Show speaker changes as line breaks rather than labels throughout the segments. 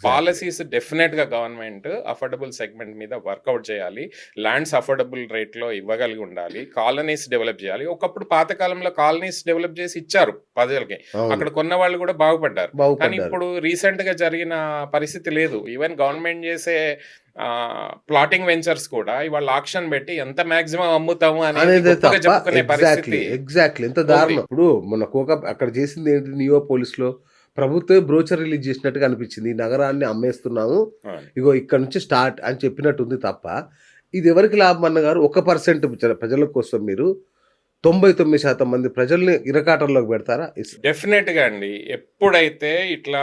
Policies డెఫినెట్గా government affordable segment మీద work out చేయాలి. ల్యాండ్స్ అఫోర్డబుల్ రేట్లో ఇవ్వగలిగి ఉండాలి. కాలనీస్ డెవలప్ చేయాలి. ఒకప్పుడు పాతకాలంలో కాలనీస్ డెవలప్ చేసి ఇచ్చారు ప్రజలకి, అక్కడ కొన్న వాళ్ళు కూడా బాగుపడ్డారు. కానీ ఇప్పుడు రీసెంట్ గా జరిగిన పరిస్థితి లేదు. ఈవెన్ గవర్నమెంట్ చేసే ప్లాటింగ్ వెంచర్స్ కూడా ఇవాళ ఆక్షన్ పెట్టి ఎంత మాక్సిమం అమ్ముతాము అనేది చెప్పుకునే పరిస్థితి.
ఎగ్జాక్ట్లీ ఎంత దారుణం. ఇప్పుడు మన అక్కడ చేసింది ఏంటి, నియోపోలిస్ లో ప్రభుత్వే బ్రోచర్ రిలీజ్ చేసినట్టుగా అనిపించింది. ఈ నగరాన్ని అమ్మేస్తున్నాము, ఇగో ఇక్కడ నుంచి స్టార్ట్ అని చెప్పినట్టు ఉంది తప్ప ఇది ఎవరికి లాభం అన్నగారు? 1% ప్రజల కోసం మీరు 99% మంది ప్రజల్ని ఇరకాటంలోకి పెడతారా?
డెఫినెట్ గా అండి. ఎప్పుడైతే ఇట్లా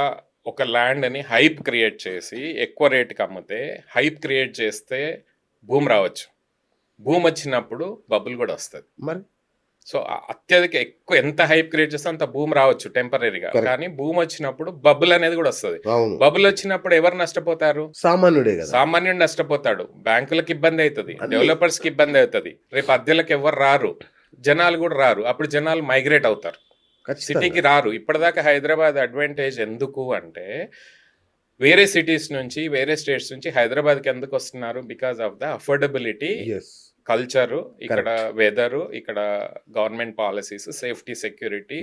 ఒక ల్యాండ్ అని హైప్ క్రియేట్ చేసి ఎక్కువ రేటుకి అమ్మితే, హైప్ క్రియేట్ చేస్తే భూమి రావచ్చు. భూమి వచ్చినప్పుడు బబుల్ కూడా వస్తుంది.
మరి
సో అత్యధిక ఎక్కువ ఎంత హైప్ క్రియేట్ చేస్తే అంత భూమి రావచ్చు టెంపరీగా, కానీ భూమి వచ్చినప్పుడు బబుల్ అనేది కూడా వస్తుంది. బబుల్ వచ్చినప్పుడు ఎవరు నష్టపోతారు?
సామాన్యుడే కదా.
సామాన్యుడు నష్టపోతాడు. బ్యాంకులకు ఇబ్బంది అవుతుంది, డెవలపర్స్ కి ఇబ్బంది అవుతుంది. రేపు అద్దెలకు ఎవరు రారు, జనాలు కూడా రారు. అప్పుడు జనాలు మైగ్రేట్ అవుతారు, సిటీకి రారు. ఇప్పటిదాకా హైదరాబాద్ అడ్వాంటేజ్ ఎందుకు అంటే, వేరే సిటీస్ నుంచి వేరే స్టేట్స్ నుంచి హైదరాబాద్కి ఎందుకు వస్తున్నారు? Because of the affordability, culture, ఇక్కడ వెదరు, ఇక్కడ గవర్నమెంట్ పాలసీస్, సేఫ్టీ, సెక్యూరిటీ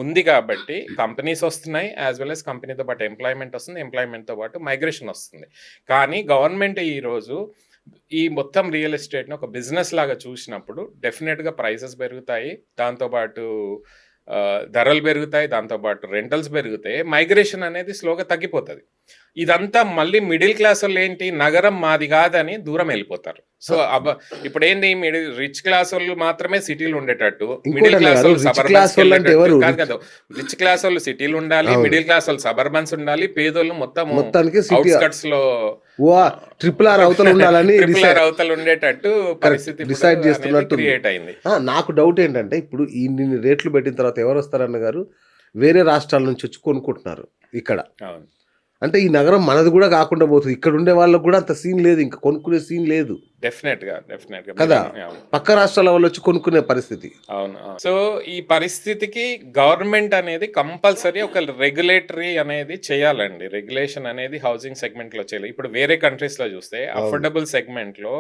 ఉంది కాబట్టి కంపెనీస్ వస్తున్నాయి. యాజ్ వెల్ as కంపెనీతో పాటు ఎంప్లాయ్మెంట్ వస్తుంది, ఎంప్లాయ్మెంట్తో పాటు మైగ్రేషన్ వస్తుంది. కానీ గవర్నమెంట్ ఈరోజు ఈ మొత్తం రియల్ ఎస్టేట్ని ఒక బిజినెస్ లాగా చూసినప్పుడు డెఫినెట్గా ప్రైసెస్ పెరుగుతాయి, దాంతోపాటు ధరలు పెరుగుతాయి, దాంతోపాటు రెంటల్స్ పెరుగుతాయి, మైగ్రేషన్ అనేది స్లోగా తగ్గిపోతుంది. ఇదంతా మళ్ళీ మిడిల్ క్లాస్ వాళ్ళు ఏంటి, నగరం మాది కాదని దూరం వెళ్ళిపోతారు. సో ఇప్పుడు ఏంటి, రిచ్ క్లాస్ వాళ్ళు మాత్రమే సిటీలు ఉండేటట్టు, మిడిల్ క్లాస్ వాళ్ళు సబర్బన్స్ కాదు కదా. రిచ్ క్లాస్ వాళ్ళు సిటీలు ఉండాలి, మిడిల్ క్లాస్ వాళ్ళు సబర్బన్స్ ఉండాలి, పేదోళ్ళు మొత్తం అవుట్స్కట్స్ లో
ట్రిపుల్ ఆర్
అవతలు ఉండేటట్టు పరిస్థితి
డిసైడ్ చేస్తున్నట్టు
క్రియేట్ అయింది.
నాకు డౌట్ ఏంటంటే, ఇప్పుడు ఇన్ని రేట్లు పెట్టిన తర్వాత ఎవరు వస్తారన్న గారు? వేరే రాష్ట్రాల నుంచి వచ్చి కొనుక్కుంటున్నారు ఇక్కడ. అంటే ఈ నగరం మనది కూడా కాకుండా పోతుంది. ఇక్కడ ఉండే వాళ్ళకి కూడా అంత సీన్ లేదు, ఇంకా కొనుక్కునే సీన్ లేదు.
డెఫినెట్ గా
కదా, పక్క రాష్ట్రాల వాళ్ళు వచ్చి కొనుక్కునే పరిస్థితి.
అవును. సో ఈ పరిస్థితికి గవర్నమెంట్ అనేది కంపల్సరీ ఒక రెగ్యులేటరీ అనేది చేయాలండి. రెగ్యులేషన్ అనేది హౌసింగ్ సెగ్మెంట్ లో చేయాలి. ఇప్పుడు వేరే కంట్రీస్ లో చూస్తే అఫోర్డబుల్ సెగ్మెంట్ లో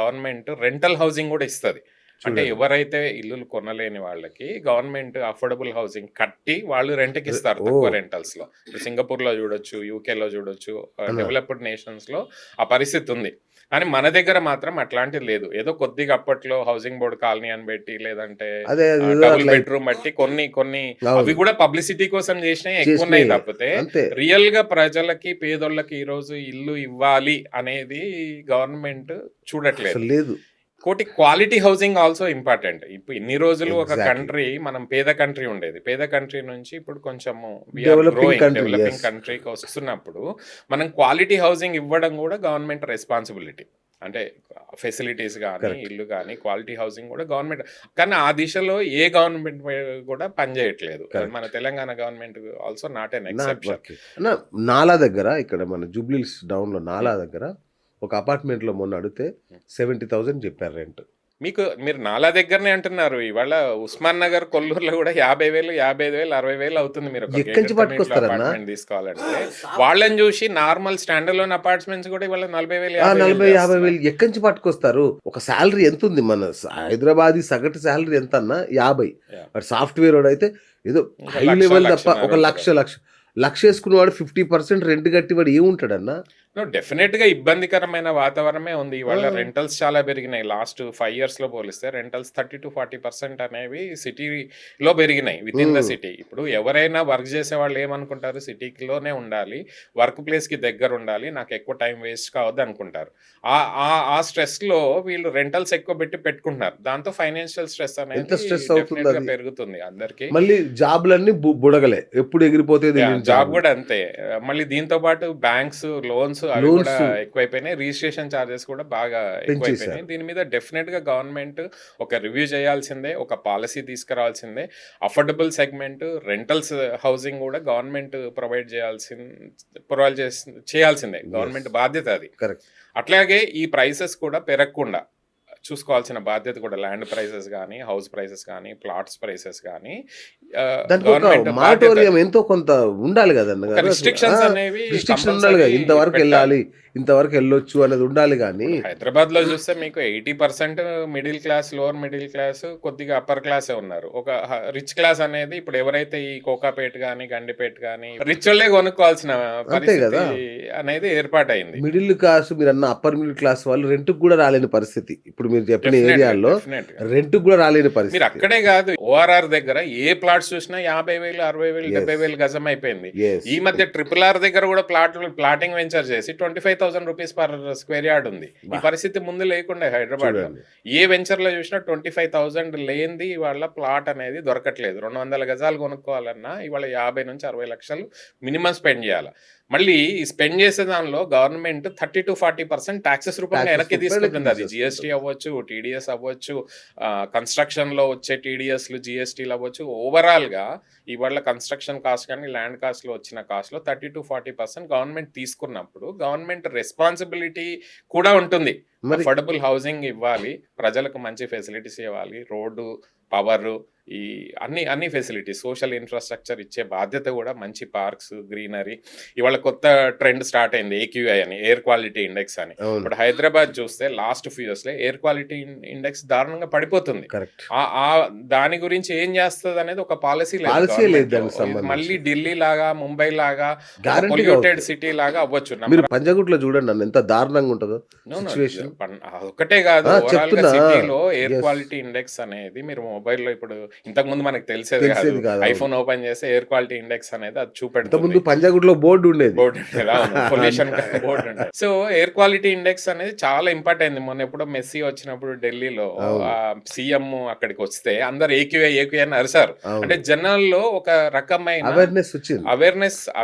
గవర్నమెంట్ రెంటల్ హౌసింగ్ కూడా ఇస్తుంది. అంటే ఎవరైతే ఇల్లులు కొనలేని వాళ్ళకి గవర్నమెంట్ అఫోర్డబుల్ హౌసింగ్ కట్టి వాళ్ళు రెంట్కి ఇస్తారు తక్కువ రెంటల్స్ లో. సింగపూర్ లో చూడొచ్చు, యూకేలో చూడొచ్చు, డెవలప్డ్ నేషన్స్ లో ఆ పరిస్థితి ఉంది. కానీ మన దగ్గర మాత్రం అట్లాంటిది లేదు. ఏదో కొద్దిగా అప్పట్లో హౌసింగ్ బోర్డ్ కాలనీ అని పెట్టి, లేదంటే డబుల్ బెడ్రూమ్ బట్టి కొన్ని అవి కూడా పబ్లిసిటీ కోసం చేసినవి ఎక్కువ ఉన్నాయి తప్పితే రియల్ గా ప్రజలకి, పేదోళ్ళకి ఈ రోజు ఇల్లు ఇవ్వాలి అనేది గవర్నమెంట్ చూడట్లేదు. కోటి క్వాలిటీ హౌసింగ్ ఆల్సో ఇంపార్టెంట్. ఇప్పుడు ఇన్ని రోజులు ఒక కంట్రీ, మనం పేద కంట్రీ ఉండేది, పేద కంట్రీ నుంచి ఇప్పుడు కొంచెము డెవలపింగ్ కంట్రీకి వస్తున్నప్పుడు మనం క్వాలిటీ హౌసింగ్ ఇవ్వడం కూడా గవర్నమెంట్ రెస్పాన్సిబిలిటీ. అంటే ఫెసిలిటీస్ కానీ, ఇల్లు కానీ, క్వాలిటీ హౌసింగ్ కూడా గవర్నమెంట్. కానీ ఆ దిశలో ఏ గవర్నమెంట్ కూడా పనిచేయట్లేదు. మన Telangana government also not an exception.
నాలా దగ్గర, ఇక్కడ మన జూబ్లీహిల్స్ డౌన్ లో నాలా దగ్గర ఒక అపార్ట్మెంట్ లో మొన్న అడిగితే 70,000 చెప్పారు రెంట్.
మీరు నాలా దగ్గరనే అంటున్నారు. ఇవాళ ఉస్మాన్ నగర్, కొల్లూరులో కూడా 50,000, 55,000, 60,000 అవుతుంది. మీరు అపార్ట్మెంట్ తీసుకోవాలంటే వాళ్ళని చూసి నార్మల్ స్టాండర్డ్ లోన్ అపార్ట్మెంట్స్ కూడా ఇవాళ 40,000,
50,000 ఎక్కడి నుంచి పట్టుకొస్తారు? ఒక శాలరీ ఎంత ఉంది మన హైదరాబాద్ సగటు శాలరీ ఎంత అన్నా 50. బట్ సాఫ్ట్వేర్ వాడు అయితే ఏదో హై లెవెల్ తప్ప ఒక లక్ష వేసుకున్నవాడు 50% రెంట్ కట్టి వాడు ఏముంటాడన్నా?
డెఫినెట్ గా ఇబ్బందికరమైన వాతావరణమే ఉంది. ఇవాళ రెంటల్స్ చాలా పెరిగినాయి. లాస్ట్ 5 years లో పోలిస్తే రెంటల్స్ 30 to 40% అనేవి సిటీలో పెరిగినాయి, విత్ ఇన్ ద సిటీ. ఇప్పుడు ఎవరైనా వర్క్ చేసే వాళ్ళు ఏమనుకుంటారు, సిటీలోనే ఉండాలి, వర్క్ ప్లేస్ కి దగ్గర ఉండాలి, నాకు ఎక్కువ టైం వేస్ట్ కావద్దు అనుకుంటారు. ఆ స్ట్రెస్ లో వీళ్ళు రెంటల్స్ ఎక్కువ పెట్టుకుంటున్నారు. దాంతో ఫైనాన్షియల్ స్ట్రెస్ అనేది పెరుగుతుంది అందరికి.
మళ్ళీ జాబ్లన్నీ బుడగలే, ఎప్పుడు ఎగిరిపోతే
జాబ్ కూడా అంతే. మళ్ళీ దీంతో పాటు బ్యాంక్స్ లోన్స్ అవి కూడా ఎక్కువైపోయినాయి, రిజిస్ట్రేషన్ ఛార్జెస్ కూడా బాగా ఎక్కువైపోయినాయి. దీని మీద డెఫినెట్ గా గవర్నమెంట్ ఒక రివ్యూ చేయాల్సిందే, ఒక పాలసీ తీసుకురావాల్సిందే. అఫోర్డబుల్ సెగ్మెంట్ రెంటల్స్ హౌసింగ్ కూడా గవర్నమెంట్ ప్రొవైడ్ చేయాల్సిందే. గవర్నమెంట్ బాధ్యత అది. అట్లాగే ఈ ప్రైసెస్ కూడా పెరగకుండా చూసుకోవాల్సిన బాధ్యత కూడా, ల్యాండ్ ప్రైసెస్ కానీ, హౌస్ ప్రైసెస్ కానీ, ప్లాట్స్ ప్రైసెస్ కానీ
దానికి ఒక
గవర్నమెంట్ బాధ్యత.
మారటోరియం ఎంతో కొంత ఉండాలి కదన్న
ఒక
గారు.
రిస్ట్రిక్షన్స్ అనేవి
రిస్ట్రిక్షన్ ఉండాలి కదా,
కంపల్సరీ
ఇంతవరకు
పెట్టాలి.
వెళ్ళాలి, ఇంతవరకు వెళ్ళొచ్చు అనేది ఉండాలి కానీ.
హైదరాబాద్ లో చూస్తే మీకు 80% middle class, lower middle class, కొద్దిగా అప్పర్ క్లాసే ఉన్నారు. ఒక రిచ్ క్లాస్ అనేది ఇప్పుడు ఎవరైతే ఈ కోకాపేట గానీ, గండిపేట గానీ రిచ్ వాళ్ళే కొనుక్కోవాల్సిన పరిస్థితి
కదా.
అనేది ఏర్పాటైంది.
మిడిల్ క్లాస్, మీరు అన్న అప్పర్ మిడిల్ క్లాస్ వాళ్ళు రెంట్కి కూడా రాలేని పరిస్థితి. ఇప్పుడు మీరు చెప్పిన ఏరియాలో
Definitely.
రెంట్కి కూడా రాలేని
మీరు
పరిస్థితి.
అక్కడే కాదు, ORR దగ్గర ఏ ప్లాట్స్ చూసినా 50,000, 60,000, 70,000 గజం అయిపోయింది.
Yes.
ఈ మధ్య RRR దగ్గర కూడా ప్లాటింగ్ వెంచర్ చేసి 25,000 రూపీస్ పర్ స్క్వేర్ యార్డ్ ఉంది. ఈ పరిస్థితి ముందు లేకుండా హైదరాబాద్ లో
చూడండి.
ఏ వెంచర్ లో చూసినా 25,000 లేనిది ఇవాళ ప్లాట్ అనేది దొరకట్లేదు. 200 గజాలు కొనుక్కోవాలన్నా ఇవాళ 50 నుంచి 60 లక్షలు మినిమం స్పెండ్ చేయాలి. మళ్ళీ ఈ స్పెండ్ చేసే దానిలో గవర్నమెంట్ 30 to 40% టాక్సెస్ రూపంగా
Taxes
వెనక్కి
రూపంగా
తీసుకుంటుంది. అది
తీసేస్తుంది.
GST అవ్వచ్చు, TDS అవ్వచ్చు, కన్స్ట్రక్షన్ లో వచ్చే TDSలు, GSTలు అవ్వచ్చు. ఓవరాల్ గా ఇవాళ కన్స్ట్రక్షన్ కాస్ట్ కానీ ల్యాండ్ కాస్ట్ లో వచ్చిన కాస్ట్ లో 30 to 40% గవర్నమెంట్ తీసుకున్నప్పుడు గవర్నమెంట్ రెస్పాన్సిబిలిటీ కూడా ఉంటుంది.
మరి
అఫోర్డబుల్ హౌసింగ్ ఇవ్వాలి, ప్రజలకు మంచి ఫెసిలిటీస్ ఇవ్వాలి, రోడ్డు, పవర్, ఈ అన్ని ఫెసిలిటీస్, సోషల్ ఇన్ఫ్రాస్ట్రక్చర్ ఇచ్చే బాధ్యత కూడా, మంచి పార్క్స్, గ్రీనరీ. ఇవాళ కొత్త ట్రెండ్ స్టార్ట్ అయింది, AQI అని, ఎయిర్ క్వాలిటీ ఇండెక్స్ అని.
అవును,
ఇప్పుడు హైదరాబాద్ చూస్తే లాస్ట్ ఫ్యూ ఇయర్స్ లో ఎయిర్ క్వాలిటీ ఇండెక్స్ దారుణంగా పడిపోతుంది.
కరెక్ట్.
దాని గురించి ఏం చేస్తుంది అనేది ఒక పాలసీ
Policy లేదు
లేదు.
దానికి సంబంధించి.
మళ్ళీ ఢిల్లీ లాగా, ముంబై లాగా,
Guarantee
పొల్యూటెడ్
అవుతుంది.
సిటీ లాగా అవ్వచ్చు.
మీరు పంజగుట్లో చూడండి అన్న ఎంత దారుణంగా ఉంటుందో సిచ్యువేషన్.
ఒకటే కాదు, ఓవరాల్ గా
చెప్తున్నా.
సిటీలో ఎయిర్
Yes.
క్వాలిటీ ఇండెక్స్ అనేది మీరు మొబైల్లో ఇప్పుడు ఇంతకు ముందు మనకు తెలిసేది
తెలిసేది
కాదు.
కాదు.
ఐఫోన్ ఓపెన్ చేస్తే ఎయిర్ క్వాలిటీ ఇండెక్స్ అనేది అది
ఇంత
చూపెడుతుంది.
ముందు పంజగుట్లో బోర్డు ఉండేది.
పొల్యూషన్ బోర్డు ఉంటుంది. సో ఎయిర్ క్వాలిటీ ఇండెక్స్ అనేది చాలా ఇంపార్టెంట్ అయింది. మొన్న ఎప్పుడో మెస్సీ వచ్చినప్పుడు ఢిల్లీలో
అవును.
సీఎం అక్కడికి వస్తే అందరు AQI అని అరిశారు.
అవును.
అంటే జనాల్లో ఒక రకమైన
అవేర్నెస్ వచ్చింది.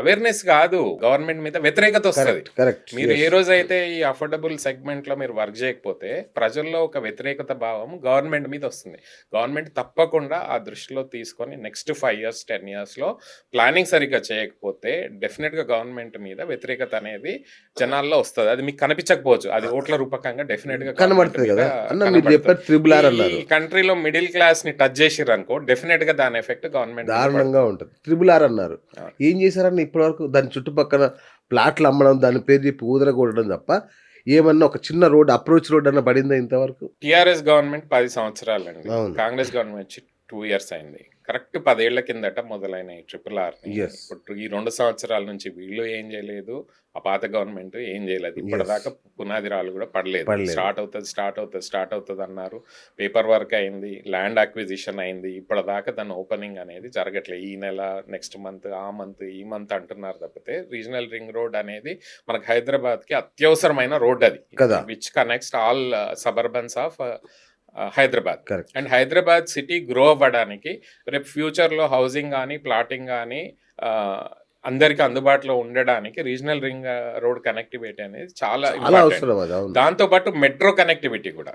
అవేర్నెస్ కాదు, గవర్నమెంట్ మీద వ్యతిరేకత వస్తుంది.
కరెక్ట్.
మీరు ఏ రోజైతే ఈ అఫోర్డబుల్ సెగ్మెంట్ లో మీరు వర్క్ చేయకపోతే ప్రజల్లో ఒక వ్యతిరేకత భావం గవర్నమెంట్ మీద వస్తుంది. గవర్నమెంట్ తప్పకుండా ఆ దృష్టిలో తీసుకొని నెక్స్ట్ 5 years 10 years లో ప్లానింగ్ సరిగ్గా చేయకపోతే డెఫినెట్ గా గవర్నమెంట్ మీద వ్యతిరేకత అనేది జనాల్లో వస్తుంది. అది మీకు కనిపించకపోవచ్చు, అది ఓట్ల రూపకంగా డెఫినెట్ గా
కనబడుతుంది కదా అన్న. మీరు చెప్పారు TRR అన్నారు.
ఈ కంట్రీలో మిడిల్ క్లాస్ ని టచ్ చేసిర్రు అనుకో, డెఫినెట్ గా దాని ఎఫెక్ట్ గవర్నమెంట్
దారుణంగా ఉంటుంది. TRR అన్నారు. ఏం చేశారన్న ఇప్పటి వరకు? దాని చుట్టుపక్కల ప్లాట్లు అమ్మడం, దాని పేరు చెప్పి ఊదరగొట్టడం తప్ప ఏమన్నా ఒక చిన్న రోడ్, అప్రోచ్ రోడ్ అన్న పడిందా ఇంతవరకు?
టిఆర్ఎస్ గవర్నమెంట్ 10 సంవత్సరాలండి,
అవును.
కాంగ్రెస్ గవర్నమెంట్ వచ్చి 2 years అయింది. కరెక్ట్ 10 ఏళ్ల కిందట మొదలైన RRR.
Yes.
ఇప్పుడు ఈ 2 సంవత్సరాల నుంచి వీళ్ళు ఏం చేయలేదు, ఆ పాత గవర్నమెంట్ ఏం చేయలేదు. ఇప్పటిదాకా పునాది రాళ్ళు కూడా పడలేదు. స్టార్ట్ అవుతుంది అన్నారు, పేపర్ వర్క్ అయింది, ల్యాండ్ అక్విజిషన్ అయింది. ఇప్పటిదాకా దాని ఓపెనింగ్ అనేది జరగట్లేదు. ఈ నెల, నెక్స్ట్ మంత్, ఆ మంత్, ఈ మంత్ అంటున్నారు తప్పితే రీజనల్ రింగ్ రోడ్ అనేది మనకు హైదరాబాద్ కి అత్యవసరమైన రోడ్ అది,
కదా.
Which connects all suburbans of Hyderabad.
Correct.
And Hyderabad city grow అవ్వడానికి రేపు ఫ్యూచర్లో హౌసింగ్ కానీ, ప్లాటింగ్ కానీ అందరికి అందుబాటులో ఉండడానికి రీజనల్ రింగ్ రోడ్ కనెక్టివిటీ అనేది చాలా
చాలా
important.
అవసరం అది. అవును.
దాంతో పాటు మెట్రో కనెక్టివిటీ కూడా.